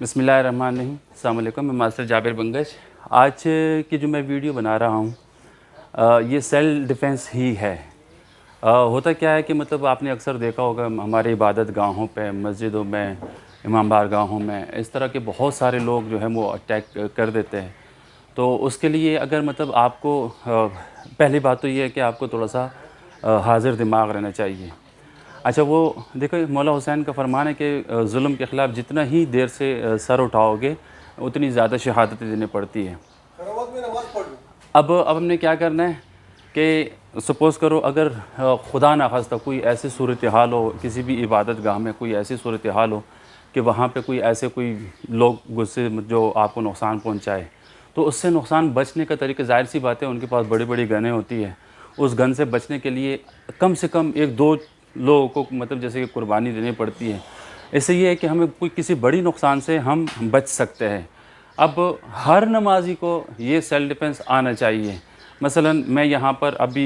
बिस्मिल्लाहिर्रहमानिर्रहीम। अस्सलाम वालेकुम। मैं मास्टर जाबिर बंगश। आज की जो मैं वीडियो बना रहा हूँ ये सेल्फ डिफेंस ही है। होता क्या है कि मतलब आपने अक्सर देखा होगा हमारे इबादत गाहों पे, मस्जिदों में, इमाम बारगाहों में इस तरह के बहुत सारे लोग जो है वो अटैक कर देते हैं। तो उसके लिए अगर मतलब आपको पहली बात तो ये है कि आपको थोड़ा सा हाज़िर दिमाग रहना चाहिए। अच्छा, वो देखो मौला हुसैन का फरमान है कि ज़ुल्म के ख़िलाफ़ जितना ही देर से सर उठाओगे उतनी ज़्यादा शहादतें देनी पड़ती है। अब हमने क्या करना है कि सपोज़ करो अगर खुदा ना खास्ता कोई ऐसी सूरत हाल हो, किसी भी इबादत गाह में कोई ऐसी सूरत हाल हो कि वहाँ पे कोई ऐसे कोई लोग गुस्से जो आपको नुकसान पहुँचाए, तो उससे नुकसान बचने का तरीका ज़ाहिर सी बात है उनके पास बड़ी बड़ी गनें होती है। उस गन से बचने के लिए कम से कम एक दो लोगों को मतलब जैसे कि कुर्बानी देनी पड़ती है। इससे ये है कि हमें कोई किसी बड़ी नुकसान से हम बच सकते हैं। अब हर नमाजी को ये सेल्फ डिफेंस आना चाहिए। मसलन मैं यहाँ पर अभी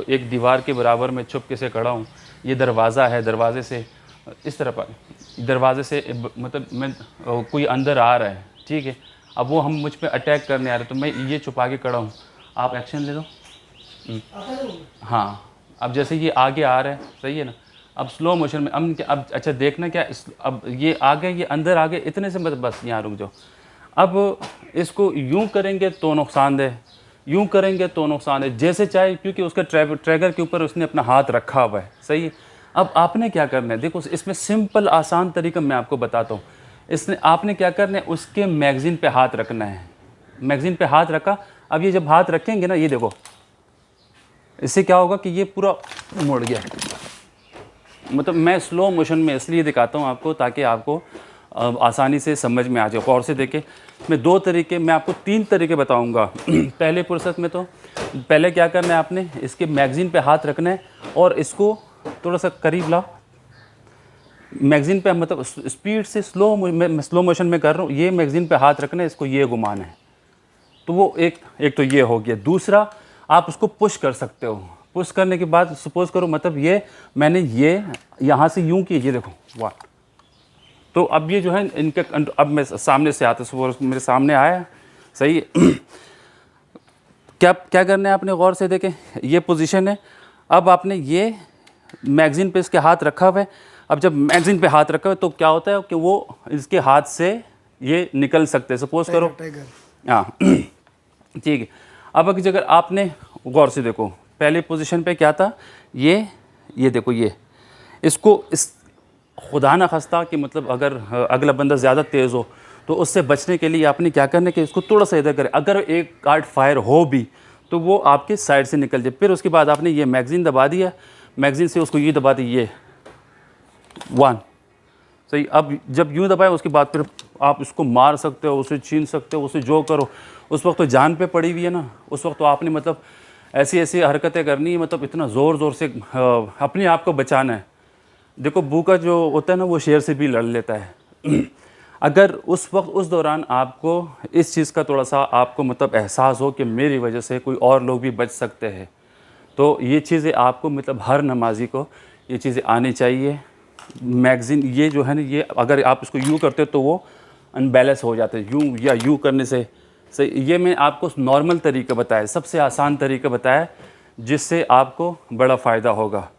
एक दीवार के बराबर में चुपके से खड़ा हूँ। ये दरवाज़ा है, दरवाज़े से इस तरफ दरवाज़े से मतलब मैं कोई अंदर आ रहा है, ठीक है। अब वो हम मुझ पे अटैक करने आ रहे हैं तो मैं ये छुपा के खड़ा हूँ। आप एक्शन ले लो। हाँ, अब जैसे ये आगे आ रहा है, सही है ना। अब स्लो मोशन में अब अच्छा देखना क्या अब ये आ गए, ये अंदर आ गए, इतने से मतलब बस यहाँ रुक जाओ। अब इसको यूं करेंगे तो नुकसानदेह, यूं करेंगे तो नुकसानदेह, जैसे चाहे, क्योंकि उसका ट्रैगर के ऊपर उसने अपना हाथ रखा हुआ है, सही है। अब आपने क्या करना है, देखो इसमें सिंपल आसान तरीका मैं आपको बताता हूँ। इसने आपने क्या करना है, उसके मैगज़ीन पे हाथ रखना है। मैगज़ीन पे हाथ रखा। अब ये जब हाथ रखेंगे ना, ये देखो इससे क्या होगा कि ये पूरा मुड़ गया। मतलब मैं स्लो मोशन में इसलिए दिखाता हूँ आपको ताकि आपको आसानी से समझ में आ जाए। गौर से देखें, मैं आपको 3 तरीके बताऊँगा। पहले फुर्सत में तो पहले क्या करना है, आपने इसके मैगज़ीन पे हाथ रखना है और इसको थोड़ा सा करीब लाओ। मैगज़ीन पे मतलब स्पीड से स्लो मोशन में कर रहा हूँ। ये मैगज़ीन पे हाथ रखना है, इसको ये घुमाना है। तो वो एक तो ये हो गया। दूसरा, आप उसको पुश कर सकते हो। पुश करने के बाद सपोज़ करो मतलब ये मैंने ये यहाँ से यूं किया, ये देखो वाह। तो अब ये जो है इनके अब मैं सामने से आता सपोज मेरे सामने आया, सही है। क्या क्या करना है आपने, गौर से देखें, ये पोजीशन है। अब आपने ये मैगज़ीन पे इसके हाथ रखा हुआ है। अब जब मैगज़ीन पे हाथ रखा हुआ है तो क्या होता है कि वो इसके हाथ से ये निकल सकते हैं, सपोज़ करो। हाँ, ठीक है। अब अगर आपने गौर से देखो, पहले पोजीशन पे क्या था, ये देखो, ये इसको इस खुदा ना खास्ता कि मतलब अगर अगला बंदा ज़्यादा तेज़ हो तो उससे बचने के लिए आपने क्या करना है कि इसको थोड़ा सा इधर करें। अगर एक कार्ड फायर हो भी तो वो आपके साइड से निकल जाए। फिर उसके बाद आपने ये मैगज़ीन दबा दिया, मैगज़ीन से उसको ये दबा दी, ये 1, सही। अब जब यूँ दबाए उसके बाद फिर आप इसको मार सकते हो, उसे छीन सकते हो, उसे जो करो। उस वक्त तो जान पे पड़ी हुई है ना, उस वक्त तो आपने मतलब ऐसी ऐसी हरकतें करनी है, मतलब इतना ज़ोर ज़ोर से अपने आप को बचाना है। देखो भूखा जो होता है ना वो शेर से भी लड़ लेता है। अगर उस वक्त उस दौरान आपको इस चीज़ का थोड़ा सा आपको मतलब एहसास हो कि मेरी वजह से कोई और लोग भी बच सकते हैं, तो ये चीज़ें आपको मतलब हर नमाजी को ये चीज़ें आनी चाहिए। मैगज़ीन ये जो है ना, ये अगर आप इसको यूँ करते हो तो वो अनबैलेंस हो जाते हैं, यूँ या यूँ करने से। सही, ये मैं आपको नॉर्मल तरीका बताया, सबसे आसान तरीका बताया जिससे आपको बड़ा फ़ायदा होगा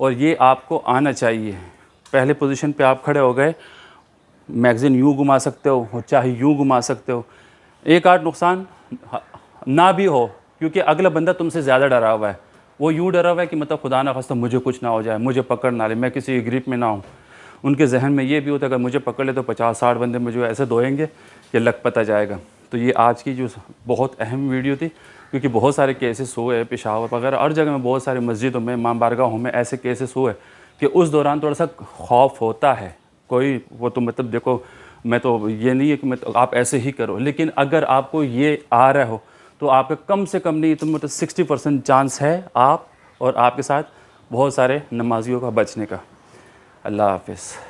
और ये आपको आना चाहिए। पहले पोजीशन पे आप खड़े हो गए, मैगज़ीन यूँ घुमा सकते हो, चाहे यूँ घुमा सकते हो। एक आध नुकसान ना भी हो क्योंकि अगला बंदा तुमसे ज़्यादा डरा हुआ है। वो यूँ डरा हुआ है कि मतलब खुदा ना खास्ता मुझे कुछ ना हो जाए, मुझे पकड़ ना ले, मैं किसी ग्रिप में ना हूँ। उनके जहन में ये भी होता है अगर मुझे पकड़ ले तो 50-60 बंदे मुझे ऐसे धोएंगे कि लग पता जाएगा। तो ये आज की जो बहुत अहम वीडियो थी, क्योंकि बहुत सारे केसेस हुए पेशावर वगैरह हर जगह में, बहुत सारी मस्जिदों में, इमाम बारगाहों में ऐसे केसेस हुए कि उस दौरान थोड़ा सा खौफ होता है। कोई वो तो मतलब देखो, मैं तो ये नहीं है कि मतलब आप ऐसे ही करो, लेकिन अगर आपको ये आ रहा हो तो आपका कम से कम नहीं तो मतलब 60% चांस है आप और आपके साथ बहुत सारे नमाजियों का बचने का। अल्लाह हाफ़िज़।